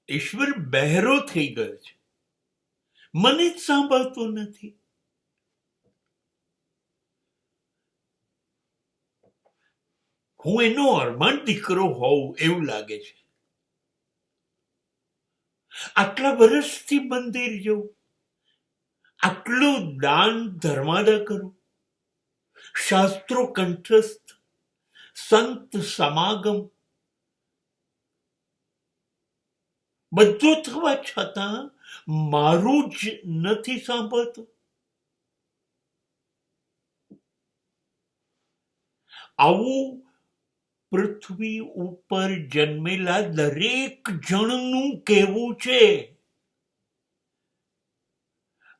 ઈશ્વર બહેરો થઈ ગયો છે, મને જ સાંભળતો નથી. હું એનો અરમાન દીકરો હોઉં એવું લાગે છે. આટલા વર્ષથી મંદિર જવું, આટલું દાન ધર્માદા કરું, શાસ્ત્રો કંઠસ્થ, સંત સમાગમ, બધું થવા છતાં મારું જ નથી સાંભળતું. આવું પૃથ્વી ઉપર જન્મેલા દરેક જણનું કહેવું છે.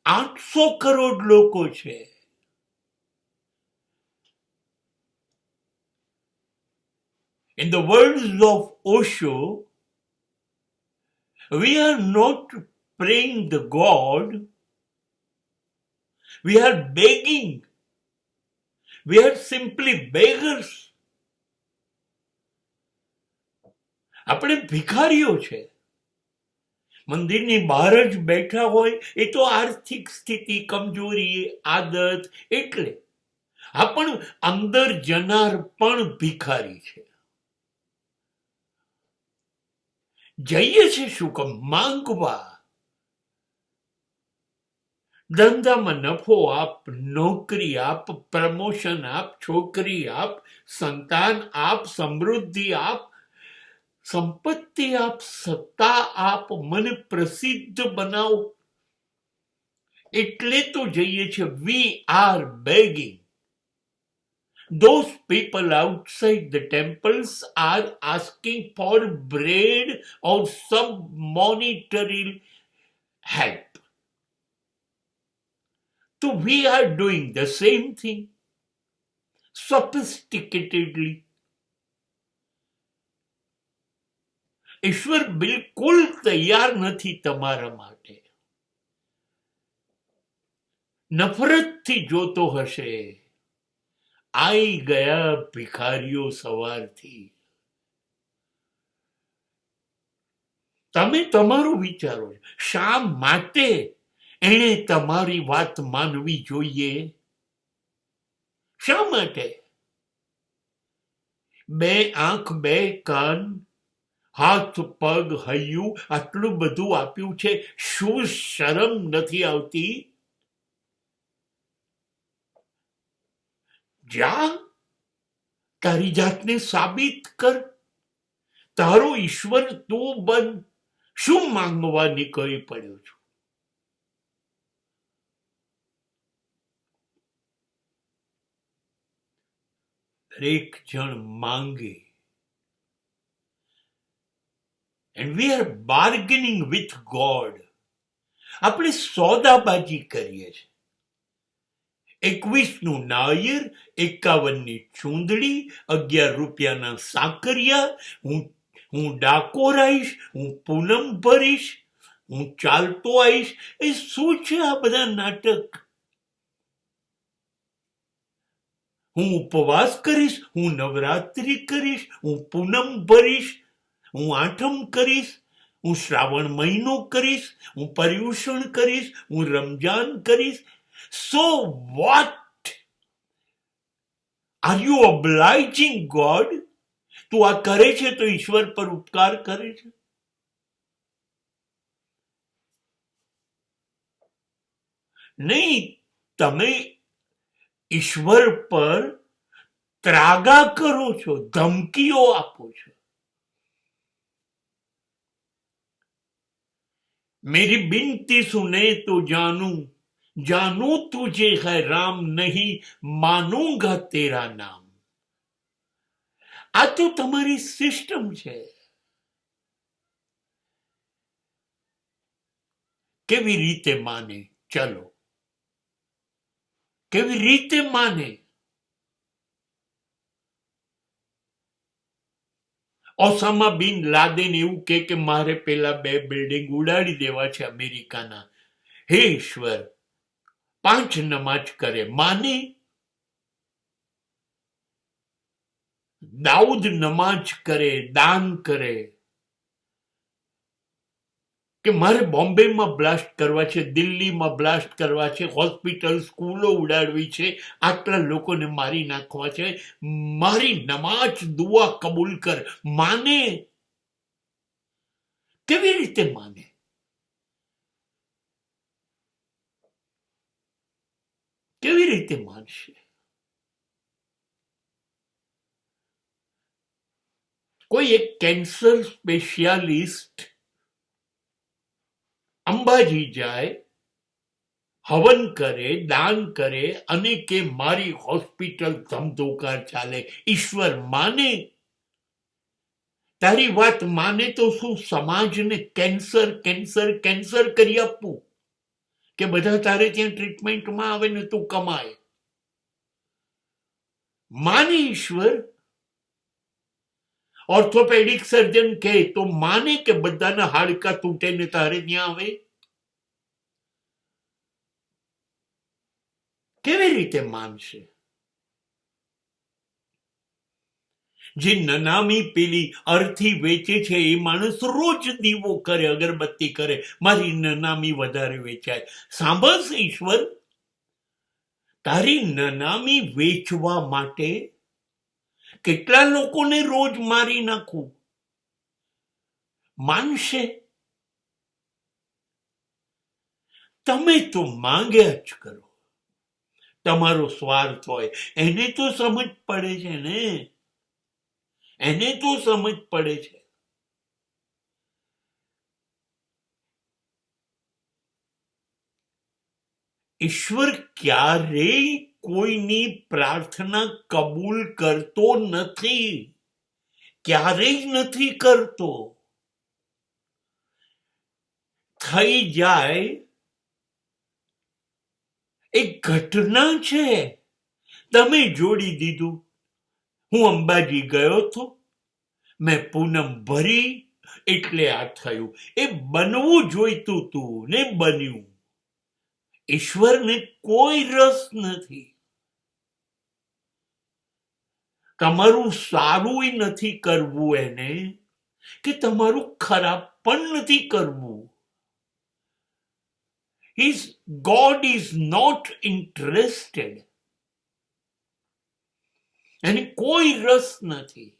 800 કરોડ લોકો છે. In the words of Osho, we are not praying the God, we are begging. We are simply beggars. આપણે ભિખારીઓ છે. મંદિરની બહાર જ બેઠા હોય એ તો આર્થિક સ્થિતિ, કમજોરી, આદત એટલે. આ પણ અંદર જનાર પણ ભિખારી છે. જઈએ છે શું કામ? માંગવા. ધંધામાં નફો આપ, નોકરી આપ, પ્રમોશન આપ, છોકરી આપ, સંતાન આપ, સમૃદ્ધિ આપ, સંપત્તિ આપ, સત્તા આપ, મને પ્રસિદ્ધ બનાવો. એટલે તો જઈએ છે. We are begging. Those people outside the temples are asking for bread or some monetary help. So we are doing the same thing sophisticatedly. ઈશ્વર બિલકુલ તૈયાર નથી તમારા માટે. નફરતથી જોતો હશે. આઈ ગયા ભિખારીઓ સવારથી. તમે તમારું વિચારો, શા માટે એણે તમારી વાત માનવી જોઈએ? શા માટે? 2 આંખ, 2 કાન, હાથ, પગ, હૈયું, આટલું બધું આપ્યું છે. શું શરમ નથી આવતી? જા, તારી જાતને સાબિત કર. તારો ઈશ્વર તું બન. શું માંગવા નીકળી પડ્યો છું? દરેક જણ માંગે. And we are bargaining with God. આપણે સોદાબાજી કરીએ છીએ. 21નું નાળિયેર, 51ની ચૂંદડી, 11 રૂપિયાના સાકરિયા, હું ડાકોર આવીશ, હું પૂનમ ભરીશ, હું ચાલતો આવીશ. એ શું છે આ બધા નાટક? હું ઉપવાસ કરીશ, હું નવરાત્રિ કરીશ, હું પૂનમ ભરીશ, હું આઠમ કરીશ, હું શ્રાવણ મહિનો કરીશ, હું પર્યુષણ કરીશ, હું રમજાન કરીશ. So what? Are you obliging God? તું આ કરે છે તો ઈશ્વર પર ઉપકાર કરે છે? નહીં, તમે ઈશ્વર પર ત્રાગા કરો છો, ધમકીઓ આપો છો. मेरी बिनती सुने तो जानू, जानू तुझे है राम, नहीं मानूंगा तेरा नाम. આ તો તમારી સિસ્ટમ છે. કેવી રીતે માને? ચલો, કેવી રીતે માને? ઓસામા બિન લાદેન એવું કે મારે પેલા 2 બિલ્ડિંગ ઉડાડી દેવા છે અમેરિકાના. હે ઈશ્વર, 5 નમાજ કરે, માને? દાઉદ નમાજ કરે, દાન કરે, કે મારે બોમ્બેમાં બ્લાસ્ટ કરવા છે, દિલ્હીમાં બ્લાસ્ટ કરવા છે, હોસ્પિટલ સ્કૂલો ઉડાડવી છે, આટલા લોકોને મારી નાખવા છે, મારી નમાજ દુઆ કબૂલ કર. માને? કેવી રીતે માને? કેવી રીતે માનશે? કોઈ એક કેન્સર સ્પેશિયાલિસ્ટ અંબાજી જાય, હવન કરે, દાન કરે અને કે મારી હોસ્પિટલ ધમધોકાર ચાલે. ઈશ્વર માને? તારી વાત માને તો શું સમાજને કેન્સર કેન્સર કેન્સર કરી આપવું કે બધા તારે ત્યાં ટ્રીટમેન્ટમાં આવે ને તું કમાય? માને ઈશ્વર? ઓર્થોપેડિક સર્જન કહે તો માને કે બધાના હાડકા તૂટે ને તારે ત્યાં આવે? કેવી રીતે માનશે? જે નનામી પેલી અર્થી વેચે છે એ માણસ રોજ દીવો કરે, અગરબત્તી કરે, મારી નનામી વધારે વેચાય. સાંભળશે ઈશ્વર? તારી નનામી વેચવા માટે કેટલા લોકોને રોજ મારી નાખું? માનશે? તમે તો માંગ્યા જ કરો. તમારો સ્વાર્થ હોય. એને તો સમજ પડે છે ને, એને તો સમજ પડે છે. ઈશ્વર ક્યારેય કોઈની પ્રાર્થના કબૂલ કરતો નથી, ક્યારેય નથી કરતો. થઈ જાય એક ઘટના છે, તમે જોડી દીધું. હું અંબાજી ગયો હતો, મેં પૂનમ ભરી એટલે આ થયું. એ બનવું જોઈતું તું ને બન્યું. ઈશ્વરને કોઈ રસ નથી. તમારું સારું નથી કરવું એને, કે તમારું ખરાબ પણ નથી કરવું. God is not interested. એને કોઈ રસ નથી.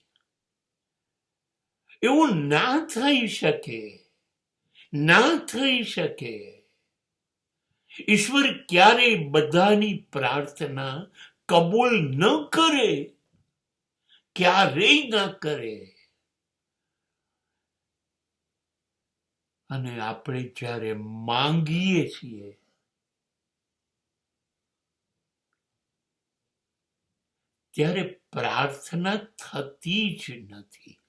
એવું ના થઈ શકે, ના થઈ શકે. ઈશ્વર ક્યારેય બધાની પ્રાર્થના કબૂલ ન કરે, ક્યારેય ના કરે. અને આપણે જ્યારે માંગીએ છીએ ત્યારે પ્રાર્થના થતી જ નથી.